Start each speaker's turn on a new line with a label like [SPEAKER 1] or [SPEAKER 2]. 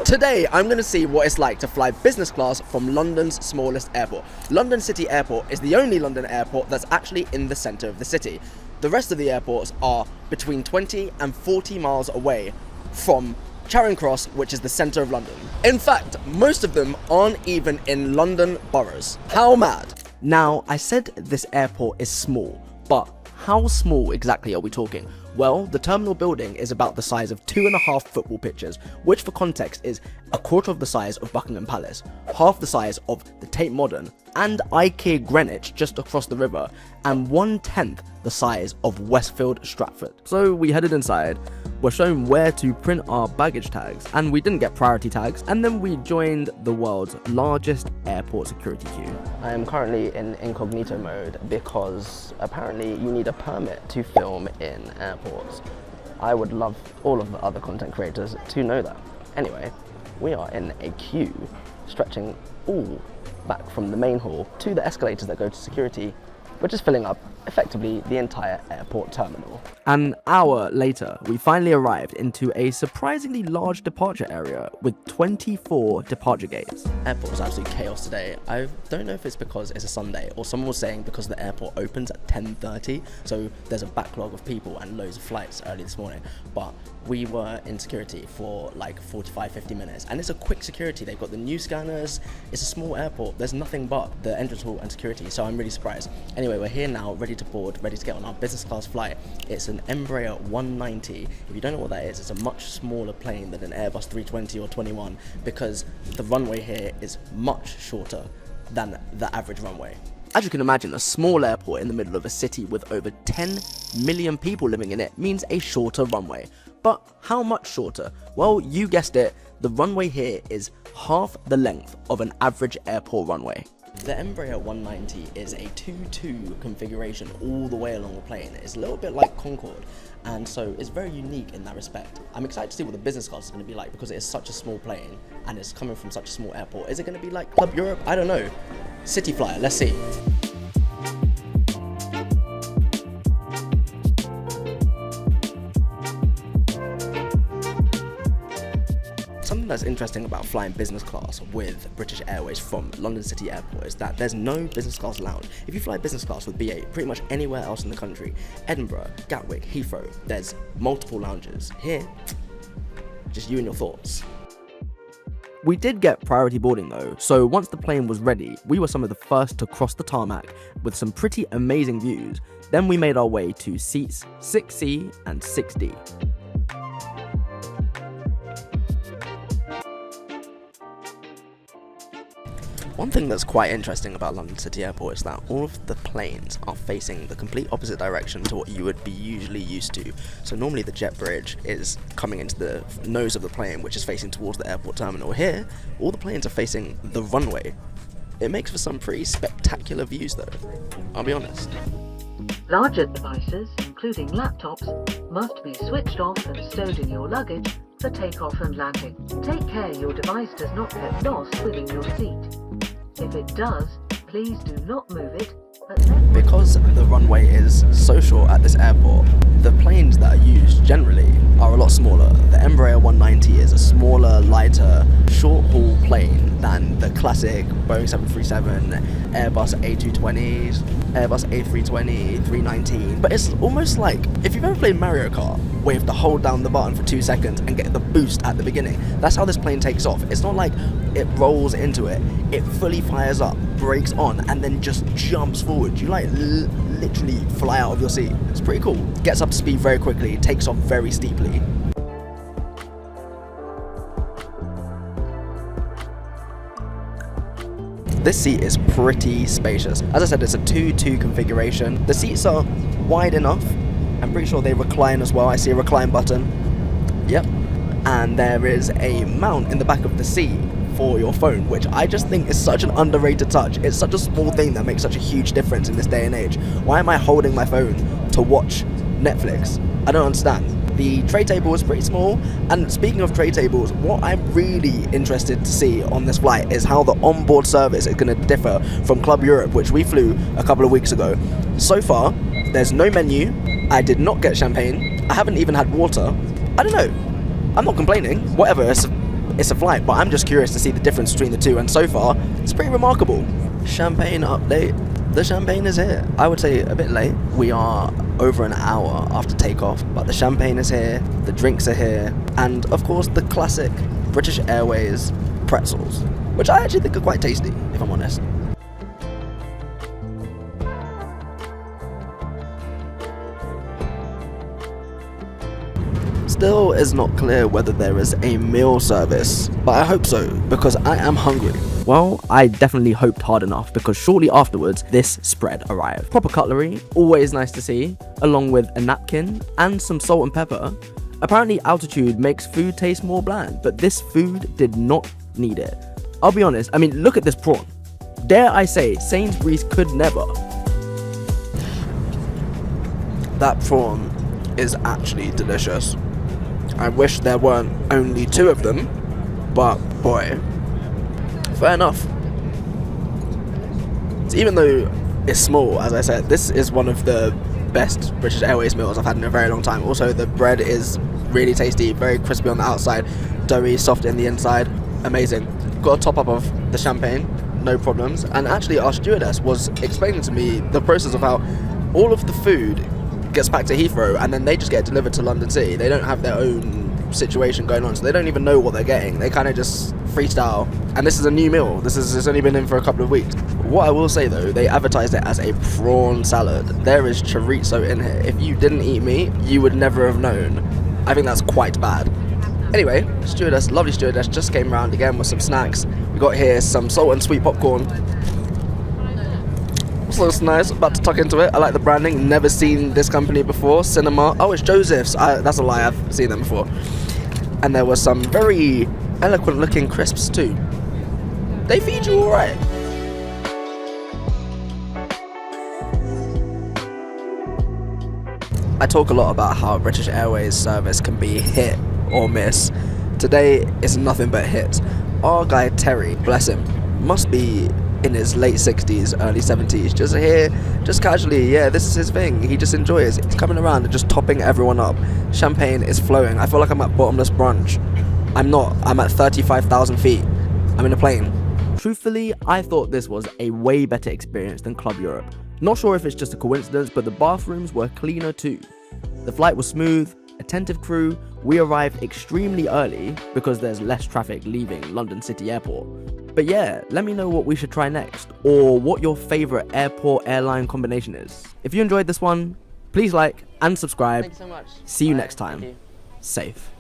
[SPEAKER 1] Today, I'm going to see what it's like to fly business class from London's smallest airport. London City Airport is the only London airport that's actually in the centre of the city. The rest of the airports are between 20 and 40 miles away from Charing Cross, which is the centre of London. In fact, most of them aren't even in London boroughs. How mad? Now, I said this airport is small, but how small exactly are we talking? Well, the terminal building is about the size of 2.5 football pitches, which for context is a quarter of the size of Buckingham Palace, half the size of the Tate Modern, and IKEA Greenwich just across the river, and 1/10 the size of Westfield Stratford. So we headed inside, were shown where to print our baggage tags, and we didn't get priority tags, and then we joined the world's largest airport security queue. I am currently in incognito mode because apparently you need a permit to film in airports. I would love all of the other content creators to know that. Anyway, we are in a queue stretching all back from the main hall to the escalators that go to security, which is filling up effectively the entire airport terminal. An hour later, we finally arrived into a surprisingly large departure area with 24 departure gates. Airport was absolute chaos today. I don't know if it's because it's a Sunday or someone was saying because the airport opens at 10:30, so there's a backlog of people and loads of flights early this morning. But we were in security for like 45-50 minutes, and it's a quick security. They've got the new scanners. It's a small airport. There's nothing but the entrance hall and security, so I'm really surprised. Anyway, we're here now, ready to board, ready to get on our business class flight. It's an Embraer 190. If you don't know what that is, it's a much smaller plane than an Airbus 320 or 21 because the runway here is much shorter than the average runway. As you can imagine, a small airport in the middle of a city with over 10 million people living in it means a shorter runway. But how much shorter? Well, you guessed it, the runway here is half the length of an average airport runway. The Embraer 190 is a 2-2 configuration all the way along the plane. It's a little bit like Concorde, and so it's very unique in that respect. I'm excited to see what the business class is going to be like because it is such a small plane and it's coming from such a small airport. Is it going to be like Club Europe? I don't know. Cityflyer, let's see. Something that's interesting about flying business class with British Airways from London City Airport is that there's no business class lounge. If you fly business class with BA pretty much anywhere else in the country, Edinburgh, Gatwick, Heathrow, there's multiple lounges. Here, just you and your thoughts. We did get priority boarding though, so once the plane was ready, we were some of the first to cross the tarmac with some pretty amazing views. Then we made our way to seats 6C and 6D. One thing that's quite interesting about London City Airport is that all of the planes are facing the complete opposite direction to what you would be usually used to. So normally the jet bridge is coming into the nose of the plane, which is facing towards the airport terminal. Here, all the planes are facing the runway. It makes for some pretty spectacular views though, I'll be honest.
[SPEAKER 2] Larger devices, including laptops, must be switched off and stowed in your luggage for takeoff and landing. Take care your device does not get lost within your seat. If it does, please do not move it.
[SPEAKER 1] Because the runway is so short at this airport, the planes that are used generally are a lot smaller. The Embraer 190 is a smaller, lighter, short-haul plane than the classic Boeing 737, Airbus A220s, Airbus A320, 319. But it's almost like, if you've ever played Mario Kart, where you have to hold down the button for 2 seconds and get the boost at the beginning. That's how this plane takes off. It's not like it rolls into it. It fully fires up, brakes on, and then just jumps forward. You like literally fly out of your seat. It's pretty cool. Gets up to speed very quickly, takes off very steeply. This seat is pretty spacious. As I said, it's a 2-2 configuration. The seats are wide enough. I'm pretty sure they recline as well. I see a recline button. Yep. And there is a mount in the back of the seat for your phone, which I just think is such an underrated touch. It's such a small thing that makes such a huge difference in this day and age. Why am I holding my phone to watch Netflix? I don't understand. The tray table is pretty small, and speaking of tray tables, what I'm really interested to see on this flight is how the onboard service is going to differ from Club Europe, which we flew a couple of weeks ago. So far, there's no menu. I did not get champagne. I haven't even had water. I don't know. I'm not complaining. Whatever, it's it's a flight, but I'm just curious to see the difference between the two, and so far, it's pretty remarkable. Champagne update. The champagne is here. I would say a bit late. We are over an hour after takeoff, but the champagne is here, the drinks are here, and of course the classic British Airways pretzels, which I actually think are quite tasty, if I'm honest. Still is not clear whether there is a meal service, but I hope so, because I am hungry. Well, I definitely hoped hard enough, because shortly afterwards, this spread arrived. Proper cutlery, always nice to see, along with a napkin and some salt and pepper. Apparently altitude makes food taste more bland, but this food did not need it. I'll be honest, I mean, look at this prawn. Dare I say, Sainsbury's could never. That prawn is actually delicious. I wish there weren't only 2 of them, but boy, fair enough. So even though it's small, as I said, this is one of the best British Airways meals I've had in a very long time. Also, the bread is really tasty, very crispy on the outside, doughy, soft in the inside. Amazing. Got a top up of the champagne, no problems. And actually, our stewardess was explaining to me the process of how all of the food gets back to Heathrow and then they just get delivered to London City. They don't have their own situation going on, so they don't even know what they're getting. They kind of just freestyle. And this is a new meal. It's only been in for a couple of weeks. What I will say though, they advertised it as a prawn salad. There is chorizo in here. If you didn't eat meat, you would never have known. I think that's quite bad. Anyway, stewardess, lovely stewardess, just came round again with some snacks. We got here some salt and sweet popcorn. So it's nice, about to tuck into it. I like the branding, never seen this company before. Cinema, oh, it's Joseph's. That's a lie, I've seen them before. And there were some very eloquent looking crisps too. They feed you alright. I talk a lot about how British Airways service can be hit or miss. Today is nothing but hits. Our guy Terry, bless him, must be in his late 60s, early 70s, just here, just casually, yeah, this is his thing. He just enjoys it. He's coming around and just topping everyone up. Champagne is flowing. I feel like I'm at bottomless brunch. I'm not. I'm at 35,000 feet. I'm in a plane. Truthfully, I thought this was a way better experience than Club Europe. Not sure if it's just a coincidence, but the bathrooms were cleaner too. The flight was smooth, attentive crew. We arrived extremely early because there's less traffic leaving London City Airport. But yeah, let me know what we should try next, or what your favourite airport-airline combination is. If you enjoyed this one, please like and subscribe.
[SPEAKER 3] Thanks so much.
[SPEAKER 1] See you
[SPEAKER 3] Bye.
[SPEAKER 1] next time.
[SPEAKER 3] Thank you.
[SPEAKER 1] Safe.